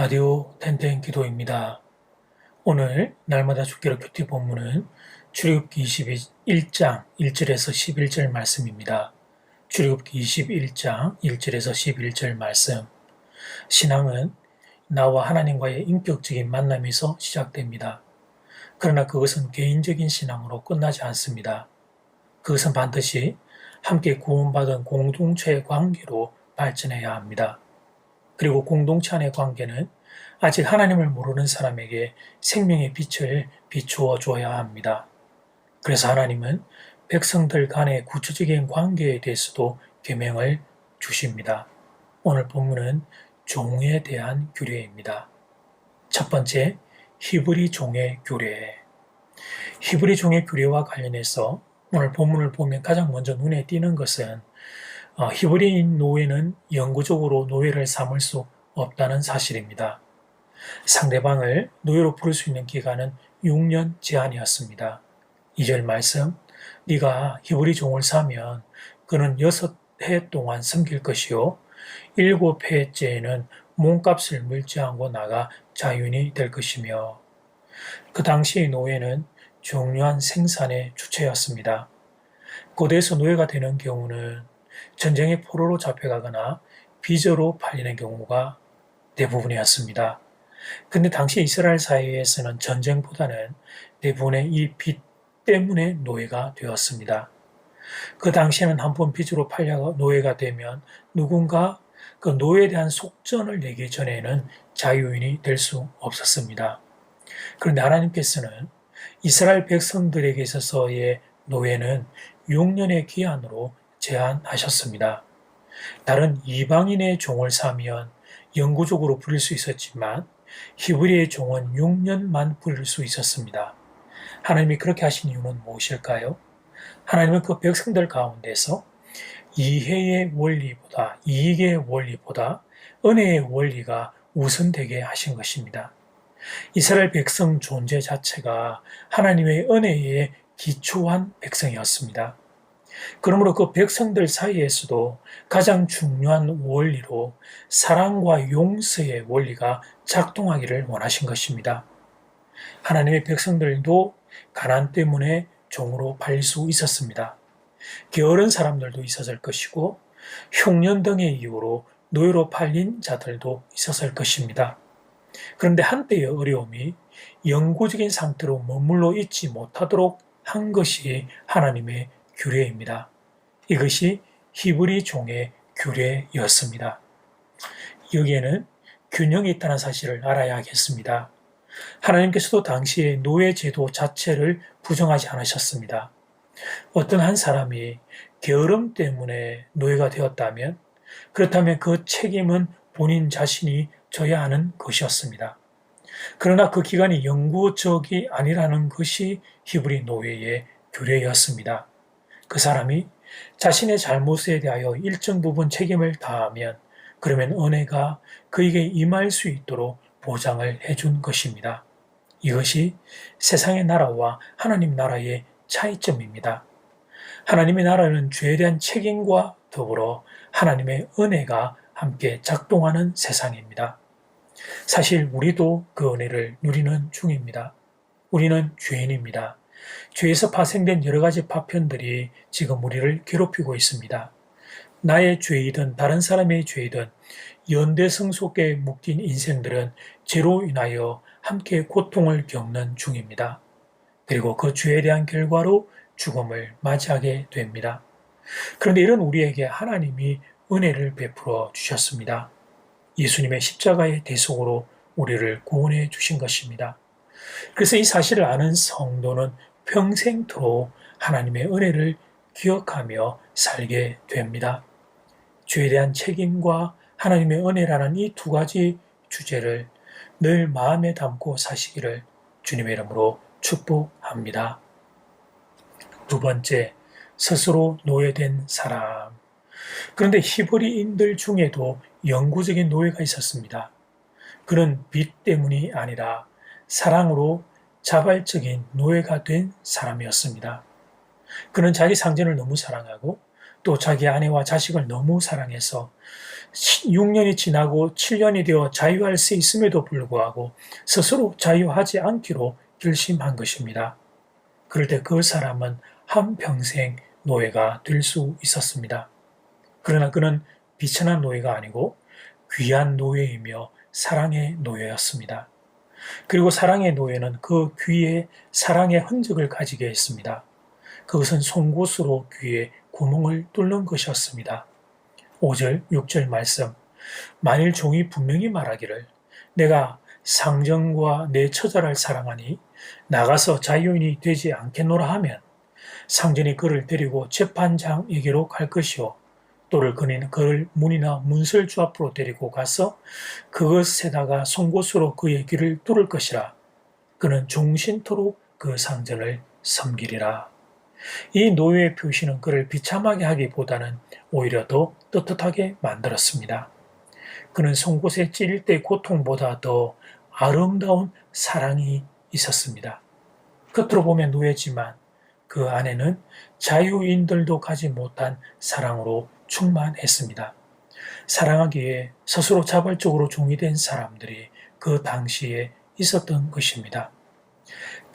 라디오 텐텐 기도입니다. 오늘 날마다 죽기로 큐티 본문은 출애굽기 21장 1절에서 11절 말씀입니다. 출애굽기 21장 1절에서 11절 말씀. 신앙은 나와 하나님과의 인격적인 만남에서 시작됩니다. 그러나 그것은 개인적인 신앙으로 끝나지 않습니다. 그것은 반드시 함께 구원받은 공동체의 관계로 발전해야 합니다. 그리고 공동체 안의 관계는 아직 하나님을 모르는 사람에게 생명의 빛을 비추어 줘야 합니다. 그래서 하나님은 백성들 간의 구체적인 관계에 대해서도 계명을 주십니다. 오늘 본문은 종에 대한 규례입니다. 첫 번째, 히브리 종의 규례. 히브리 종의 규례와 관련해서 오늘 본문을 보면 가장 먼저 눈에 띄는 것은 히브리인 노예는 영구적으로 노예를 삼을 수 없다는 사실입니다. 상대방을 노예로 부를 수 있는 기간은 6년 제한이었습니다. 2절 말씀, 네가 히브리 종을 사면 그는 6해 동안 섬길 것이요 7해째에는 몸값을 물지하고 나가 자유인이 될 것이며, 그 당시의 노예는 중요한 생산의 주체였습니다. 고대에서 노예가 되는 경우는 전쟁의 포로로 잡혀가거나 비저로 팔리는 경우가 대부분이었습니다. 근데 당시 이스라엘 사회에서는 전쟁보다는 대부분의 이 빚 때문에 노예가 되었습니다. 그 당시에는 한 번 빚으로 팔려 노예가 되면 누군가 그 노예에 대한 속전을 내기 전에는 자유인이 될 수 없었습니다. 그런데 하나님께서는 이스라엘 백성들에게 있어서의 노예는 6년의 기한으로 제한하셨습니다. 다른 이방인의 종을 사면 영구적으로 부릴 수 있었지만 히브리의 종은 6년만 부릴 수 있었습니다. 하나님이 그렇게 하신 이유는 무엇일까요? 하나님은 그 백성들 가운데서 이해의 원리보다, 이익의 원리보다 은혜의 원리가 우선되게 하신 것입니다. 이스라엘 백성 존재 자체가 하나님의 은혜에 기초한 백성이었습니다. 그러므로 그 백성들 사이에서도 가장 중요한 원리로 사랑과 용서의 원리가 작동하기를 원하신 것입니다. 하나님의 백성들도 가난 때문에 종으로 팔릴 수 있었습니다. 게으른 사람들도 있었을 것이고 흉년 등의 이유로 노예로 팔린 자들도 있었을 것입니다. 그런데 한때의 어려움이 영구적인 상태로 머물러 있지 못하도록 한 것이 하나님의 규례입니다. 이것이 히브리 종의 규례였습니다. 여기에는 균형이 있다는 사실을 알아야 하겠습니다. 하나님께서도 당시에 노예 제도 자체를 부정하지 않으셨습니다. 어떤 한 사람이 게으름 때문에 노예가 되었다면 그렇다면 그 책임은 본인 자신이 져야 하는 것이었습니다. 그러나 그 기간이 영구적이 아니라는 것이 히브리 노예의 규례였습니다. 그 사람이 자신의 잘못에 대하여 일정 부분 책임을 다하면 그러면 은혜가 그에게 임할 수 있도록 보장을 해준 것입니다. 이것이 세상의 나라와 하나님 나라의 차이점입니다. 하나님의 나라는 죄에 대한 책임과 더불어 하나님의 은혜가 함께 작동하는 세상입니다. 사실 우리도 그 은혜를 누리는 중입니다. 우리는 죄인입니다. 죄에서 파생된 여러 가지 파편들이 지금 우리를 괴롭히고 있습니다. 나의 죄이든 다른 사람의 죄이든 연대성 속에 묶인 인생들은 죄로 인하여 함께 고통을 겪는 중입니다. 그리고 그 죄에 대한 결과로 죽음을 맞이하게 됩니다. 그런데 이런 우리에게 하나님이 은혜를 베풀어 주셨습니다. 예수님의 십자가의 대속으로 우리를 구원해 주신 것입니다. 그래서 이 사실을 아는 성도는 평생토록 하나님의 은혜를 기억하며 살게 됩니다. 죄에 대한 책임과 하나님의 은혜라는 이 두 가지 주제를 늘 마음에 담고 사시기를 주님의 이름으로 축복합니다. 두 번째, 스스로 노예된 사람. 그런데 히브리인들 중에도 영구적인 노예가 있었습니다. 그는 빚 때문이 아니라 사랑으로 자발적인 노예가 된 사람이었습니다. 그는 자기 상전을 너무 사랑하고 또 자기 아내와 자식을 너무 사랑해서 6년이 지나고 7년이 되어 자유할 수 있음에도 불구하고 스스로 자유하지 않기로 결심한 것입니다. 그럴 때 그 사람은 한평생 노예가 될 수 있었습니다. 그러나 그는 비천한 노예가 아니고 귀한 노예이며 사랑의 노예였습니다. 그리고 사랑의 노예는 그 귀에 사랑의 흔적을 가지게 했습니다. 그것은 송곳으로 귀에 구멍을 뚫는 것이었습니다. 5절, 6절 말씀. 만일 종이 분명히 말하기를 내가 상전과 내 처자를 사랑하니 나가서 자유인이 되지 않겠노라 하면 상전이 그를 데리고 재판장에게로 갈 것이요 또를 그를 문이나 문설주 앞으로 데리고 가서 그것에다가 송곳으로 그의 귀를 뚫을 것이라. 그는 종신토록 그 상전을 섬기리라. 이 노예의 표시는 그를 비참하게 하기보다는 오히려 더 떳떳하게 만들었습니다. 그는 송곳에 찔릴 때의 고통보다 더 아름다운 사랑이 있었습니다. 겉으로 보면 노예지만 그 안에는 자유인들도 가지 못한 사랑으로 충만했습니다. 사랑하기에 스스로 자발적으로 종이 된 사람들이 그 당시에 있었던 것입니다.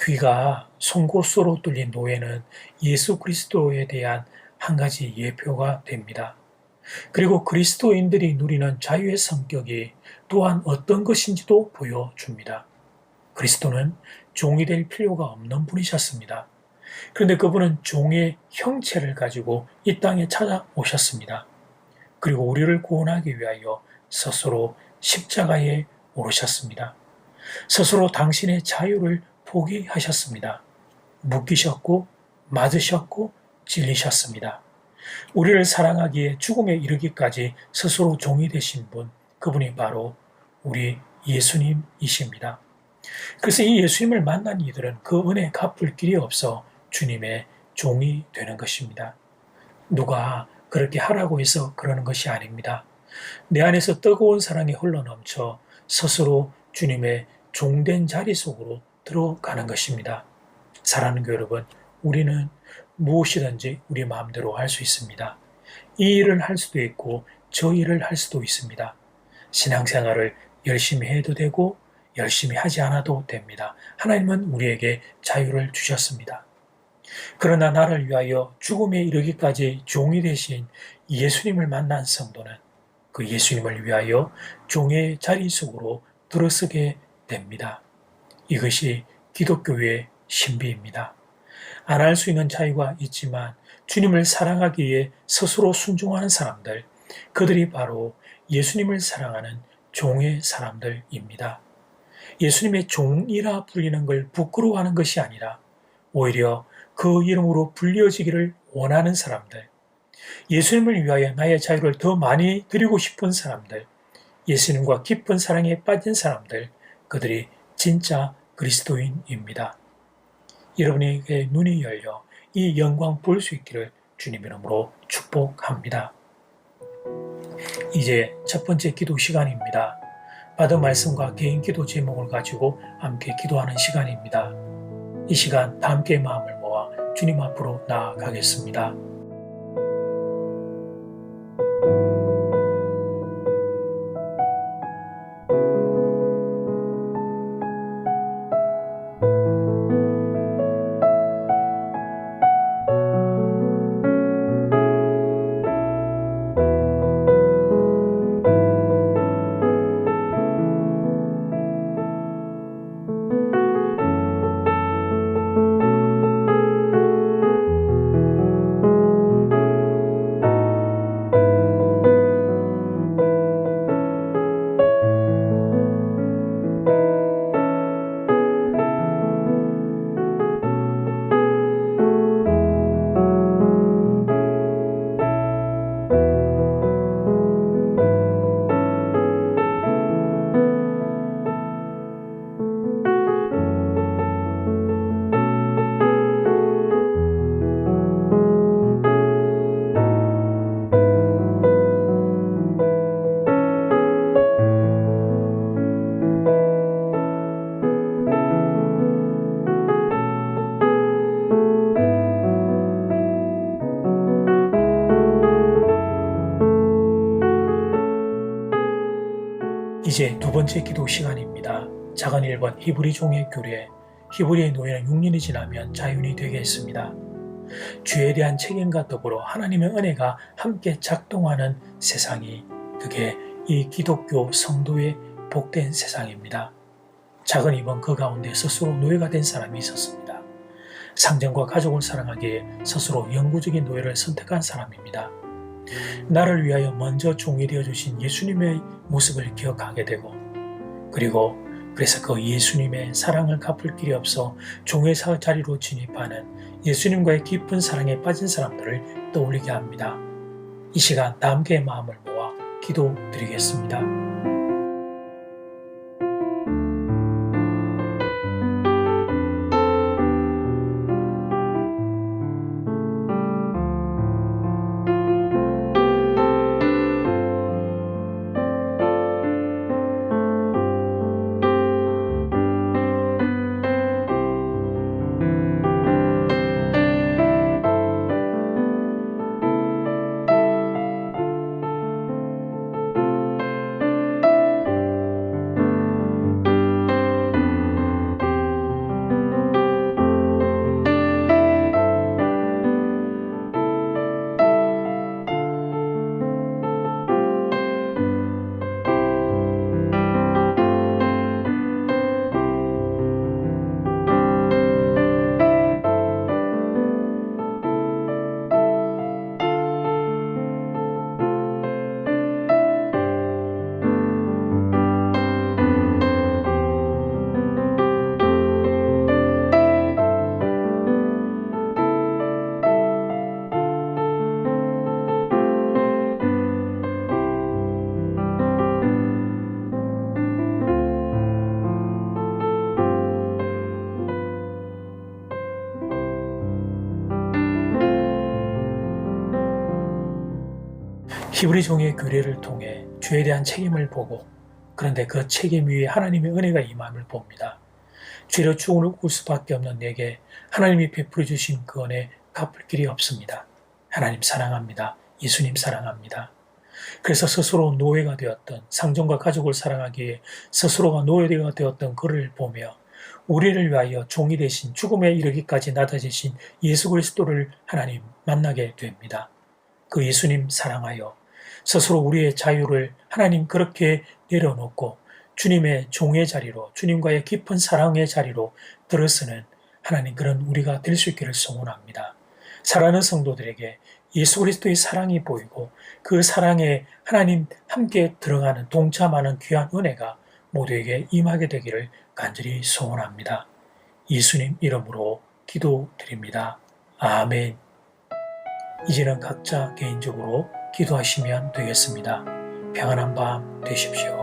귀가 송곳으로 뚫린 노예는 예수 그리스도에 대한 한 가지 예표가 됩니다. 그리고 그리스도인들이 누리는 자유의 성격이 또한 어떤 것인지도 보여줍니다. 그리스도는 종이 될 필요가 없는 분이셨습니다. 그런데 그분은 종의 형체를 가지고 이 땅에 찾아오셨습니다. 그리고 우리를 구원하기 위하여 스스로 십자가에 오르셨습니다. 스스로 당신의 자유를 포기하셨습니다. 묶이셨고 맞으셨고 찔리셨습니다. 우리를 사랑하기에 죽음에 이르기까지 스스로 종이 되신 분, 그분이 바로 우리 예수님이십니다. 그래서 이 예수님을 만난 이들은 그 은혜 갚을 길이 없어 주님의 종이 되는 것입니다. 누가 그렇게 하라고 해서 그러는 것이 아닙니다. 내 안에서 뜨거운 사랑이 흘러넘쳐 스스로 주님의 종된 자리 속으로 들어가는 것입니다. 사랑하는 교회 여러분, 우리는 무엇이든지 우리 마음대로 할 수 있습니다. 이 일을 할 수도 있고 저 일을 할 수도 있습니다. 신앙생활을 열심히 해도 되고 열심히 하지 않아도 됩니다. 하나님은 우리에게 자유를 주셨습니다. 그러나 나를 위하여 죽음에 이르기까지 종이 되신 예수님을 만난 성도는 그 예수님을 위하여 종의 자리 속으로 들어서게 됩니다. 이것이 기독교의 신비입니다. 안 할 수 있는 자유가 있지만 주님을 사랑하기에 스스로 순종하는 사람들, 그들이 바로 예수님을 사랑하는 종의 사람들입니다. 예수님의 종이라 불리는 걸 부끄러워하는 것이 아니라 오히려 그 이름으로 불려지기를 원하는 사람들, 예수님을 위하여 나의 자유를 더 많이 드리고 싶은 사람들, 예수님과 깊은 사랑에 빠진 사람들, 그들이 진짜 그리스도인입니다. 여러분에게 눈이 열려 이 영광 볼 수 있기를 주님 이름으로 축복합니다. 이제 첫 번째 기도 시간입니다. 받은 말씀과 개인 기도 제목을 가지고 함께 기도하는 시간입니다. 이 시간 다 함께 마음을 모아 주님 앞으로 나아가겠습니다. 이제 두 번째 기도 시간입니다. 작은 1번 히브리 종의 규례. 히브리의 노예는 6년이 지나면 자유인이 되게 했습니다. 죄에 대한 책임과 더불어 하나님의 은혜가 함께 작동하는 세상이, 그게 이 기독교 성도의 복된 세상입니다. 작은 2번 그 가운데 스스로 노예가 된 사람이 있었습니다. 상전과 가족을 사랑하기에 스스로 영구적인 노예를 선택한 사람입니다. 나를 위하여 먼저 종이 되어주신 예수님의 모습을 기억하게 되고, 그래서 그 예수님의 사랑을 갚을 길이 없어 종의 자리로 진입하는 예수님과의 깊은 사랑에 빠진 사람들을 떠올리게 합니다. 이 시간 다 함께 마음을 모아 기도드리겠습니다. 히브리 종의 규례를 통해 죄에 대한 책임을 보고, 그런데 그 책임 위에 하나님의 은혜가 임함을 봅니다. 죄로 죽을 수밖에 없는 내게 하나님이 베풀어 주신 그 은혜 갚을 길이 없습니다. 하나님 사랑합니다. 예수님 사랑합니다. 그래서 스스로 노예가 되었던, 상전과 가족을 사랑하기에 스스로가 노예가 되었던 그를 보며 우리를 위하여 종이 되신, 죽음에 이르기까지 낮아지신 예수 그리스도를 하나님 만나게 됩니다. 그 예수님 사랑하여 스스로 우리의 자유를 하나님 그렇게 내려놓고 주님의 종의 자리로, 주님과의 깊은 사랑의 자리로 들어서는 하나님 그런 우리가 될 수 있기를 소원합니다. 사랑하는 성도들에게 예수 그리스도의 사랑이 보이고 그 사랑에 하나님 함께 들어가는, 동참하는 귀한 은혜가 모두에게 임하게 되기를 간절히 소원합니다. 예수님 이름으로 기도드립니다. 아멘. 이제는 각자 개인적으로 기도하시면 되겠습니다. 평안한 밤 되십시오.